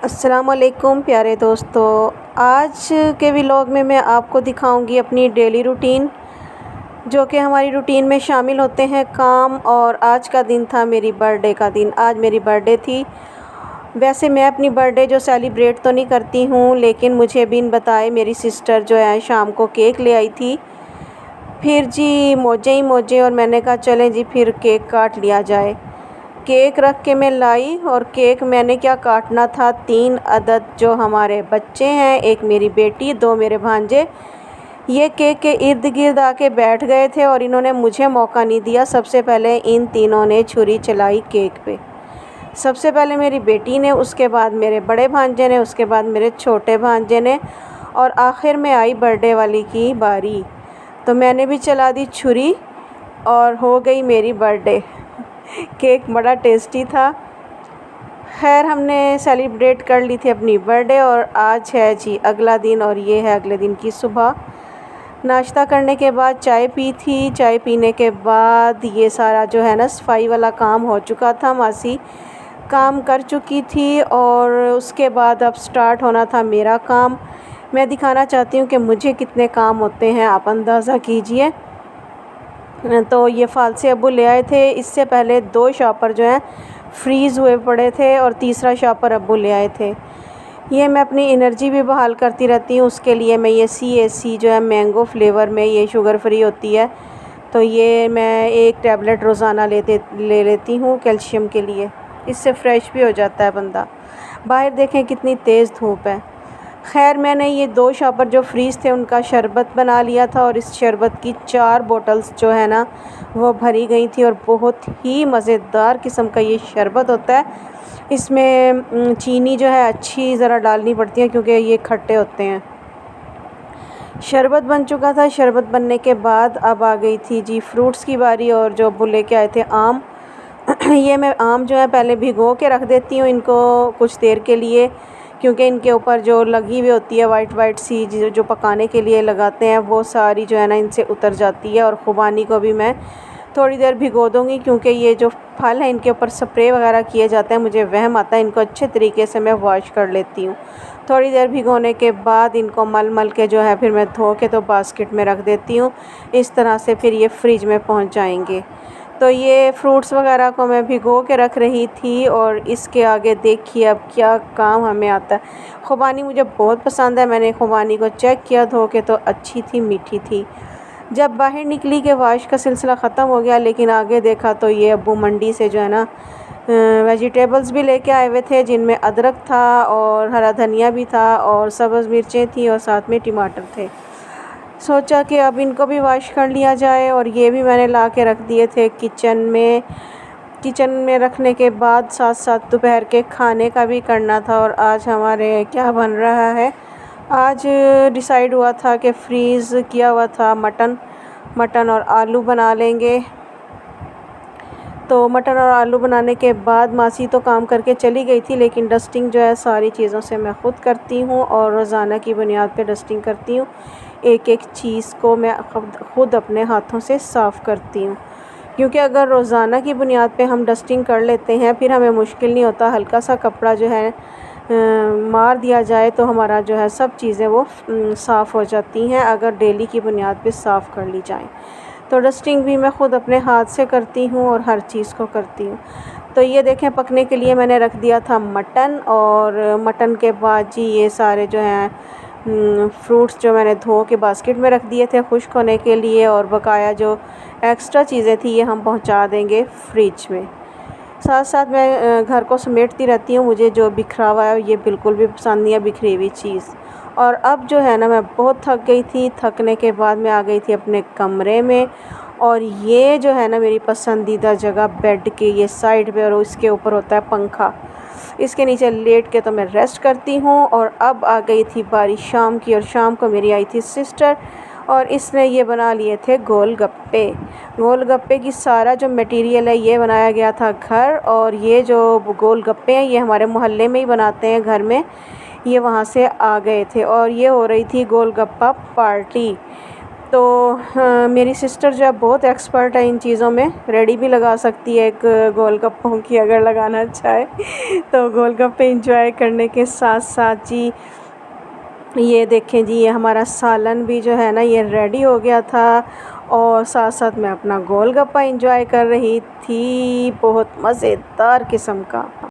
अस्सलामुअलैकुम प्यारे दोस्तों। आज के व्लॉग में मैं आपको दिखाऊंगी अपनी डेली रूटीन, जो कि हमारी रूटीन में शामिल होते हैं काम। और आज का दिन था मेरी बर्थडे का दिन। आज मेरी बर्थडे थी। वैसे मैं अपनी बर्थडे जो सेलिब्रेट तो नहीं करती हूँ, लेकिन मुझे बिन बताए मेरी सिस्टर जो है शाम को केक ले आई थी। फिर जी मौजे ही मौजे, और मैंने कहा चलें जी फिर केक काट लिया जाए। केक रख के मैं लाई, और केक मैंने क्या काटना था, 3 अदद जो हमारे बच्चे हैं, एक मेरी बेटी, 2 मेरे भांजे, ये केक के इर्द गिर्द आके बैठ गए थे और इन्होंने मुझे मौका नहीं दिया। सबसे पहले इन तीनों ने छुरी चलाई केक पे। सबसे पहले मेरी बेटी ने, उसके बाद मेरे बड़े भांजे ने, उसके बाद मेरे छोटे भांजे ने, और आखिर में आई बर्थडे वाली की बारी। तो मैंने भी चला दी छुरी और हो गई मेरी बर्थडे। केक बड़ा टेस्टी था। खैर हमने सेलिब्रेट कर ली थी अपनी बर्थडे, और आज है जी अगला दिन, और ये है अगले दिन की सुबह। नाश्ता करने के बाद चाय पी थी। चाय पीने के बाद ये सारा जो है ना सफाई वाला काम हो चुका था। मासी काम कर चुकी थी, और उसके बाद अब स्टार्ट होना था मेरा काम। मैं दिखाना चाहती हूँ कि मुझे कितने काम होते हैं, आप अंदाज़ा कीजिए। तो ये फालसे अब्बू ले आए थे। इससे पहले 2 शॉपर जो हैं फ्रीज़ हुए पड़े थे, और तीसरा शॉपर अब्बू ले आए थे। ये मैं अपनी एनर्जी भी बहाल करती रहती हूँ, उसके लिए मैं ये CAC जो है मैंगो फ्लेवर में, ये शुगर फ्री होती है, तो ये मैं एक टैबलेट रोज़ाना ले लेती हूँ कैल्शियम के लिए। इससे फ्रेश भी हो जाता है बंदा। बाहर देखें कितनी तेज़ धूप है। खैर मैंने ये 2 शॉपर जो फ्रीज़ थे उनका शरबत बना लिया था, और इस शरबत की 4 बोतल्स जो है ना वो भरी गई थी, और बहुत ही मज़ेदार किस्म का ये शरबत होता है। इसमें चीनी जो है अच्छी ज़रा डालनी पड़ती है, क्योंकि ये खट्टे होते हैं। शरबत बन चुका था। शरबत बनने के बाद अब आ गई थी जी फ्रूट्स की बारी, और जो अब्बू लेके आए थे आम। ये मैं आम जो है पहले भिगो के रख देती हूँ इनको कुछ देर के लिए, क्योंकि इनके ऊपर जो लगी हुई होती है वाइट सी, जो पकाने के लिए लगाते हैं, वो सारी जो है ना इनसे उतर जाती है। और खुबानी को भी मैं थोड़ी देर भिगो दूँगी, क्योंकि ये जो फल है इनके ऊपर स्प्रे वगैरह किए जाते हैं। मुझे वहम आता है, इनको अच्छे तरीके से मैं वॉश कर लेती हूँ। थोड़ी देर भिगोने के बाद इनको मल के जो है फिर मैं धो के तो बास्केट में रख देती हूँ। इस तरह से फिर ये फ्रिज में पहुँच जाएंगे। तो ये फ्रूट्स वगैरह को मैं भिगो के रख रही थी, और इसके आगे देखिए अब क्या काम हमें आता है। खुबानी मुझे बहुत पसंद है। मैंने खुबानी को चेक किया धो के, तो अच्छी थी, मीठी थी। जब बाहर निकली के वाश का सिलसिला ख़त्म हो गया, लेकिन आगे देखा तो ये अब्बू मंडी से जो है ना वेजिटेबल्स भी लेके आए हुए थे, जिनमें अदरक था और हरा धनिया भी था, और सब्ज़ मिर्चें थी, और साथ में टमाटर थे। सोचा कि अब इनको भी वॉश कर लिया जाए, और ये भी मैंने ला के रख दिए थे किचन में। किचन में रखने के बाद साथ साथ दोपहर के खाने का भी करना था। और आज हमारे क्या बन रहा है, आज डिसाइड हुआ था कि फ्रीज़ किया हुआ था मटन और आलू बना लेंगे। तो मटन और आलू बनाने के बाद मासी तो काम करके चली गई थी, लेकिन डस्टिंग जो है सारी चीज़ों से मैं ख़ुद करती हूँ, और रोज़ाना की बुनियाद पे डस्टिंग करती हूँ। एक एक चीज़ को मैं ख़ुद अपने हाथों से साफ़ करती हूँ, क्योंकि अगर रोज़ाना की बुनियाद पे हम डस्टिंग कर लेते हैं, फिर हमें मुश्किल नहीं होता। हल्का सा कपड़ा जो है मार दिया जाए तो हमारा जो है सब चीज़ें वो साफ़ हो जाती हैं, अगर डेली की बुनियाद पे साफ़ कर ली जाए। तो डस्टिंग भी मैं ख़ुद अपने हाथ से करती हूँ, और हर चीज़ को करती हूँ। तो ये देखें पकने के लिए मैंने रख दिया था मटन, और मटन के बाद जी ये सारे जो हैं फ्रूट्स जो मैंने धो के बास्केट में रख दिए थे खुश्क होने के लिए, और बकाया जो एक्स्ट्रा चीज़ें थी ये हम पहुंचा देंगे फ्रिज में। साथ साथ मैं घर को समेटती रहती हूँ। मुझे जो बिखरा हुआ है ये बिल्कुल भी पसंद नहीं है, बिखरी हुई चीज़। और अब जो है ना मैं बहुत थक गई थी। थकने के बाद मैं आ गई थी अपने कमरे में, और ये जो है ना मेरी पसंदीदा जगह बेड के ये साइड पे, और इसके ऊपर होता है पंखा। इसके नीचे लेट के तो मैं रेस्ट करती हूँ। और अब आ गई थी बारी शाम की, और शाम को मेरी आई थी सिस्टर, और इसने ये बना लिए थे गोलगप्पे। गोलगप्पे की सारा जो मटेरियल है ये बनाया गया था घर, और ये जो गोलगप्पे हैं ये हमारे मोहल्ले में ही बनाते हैं घर में, ये वहाँ से आ गए थे। और ये हो रही थी गोलगप्पा पार्टी। तो मेरी सिस्टर जो है बहुत एक्सपर्ट है इन चीज़ों में, रेडी भी लगा सकती है एक गोलगप्पों की अगर लगाना चाहे। तो गोलगप्पे इंजॉय करने के साथ साथ जी ये देखें जी, ये हमारा सालन भी जो है ना ये रेडी हो गया था और साथ साथ मैं अपना गोलगप्पा इंजॉय कर रही थी, बहुत मज़ेदार किस्म का।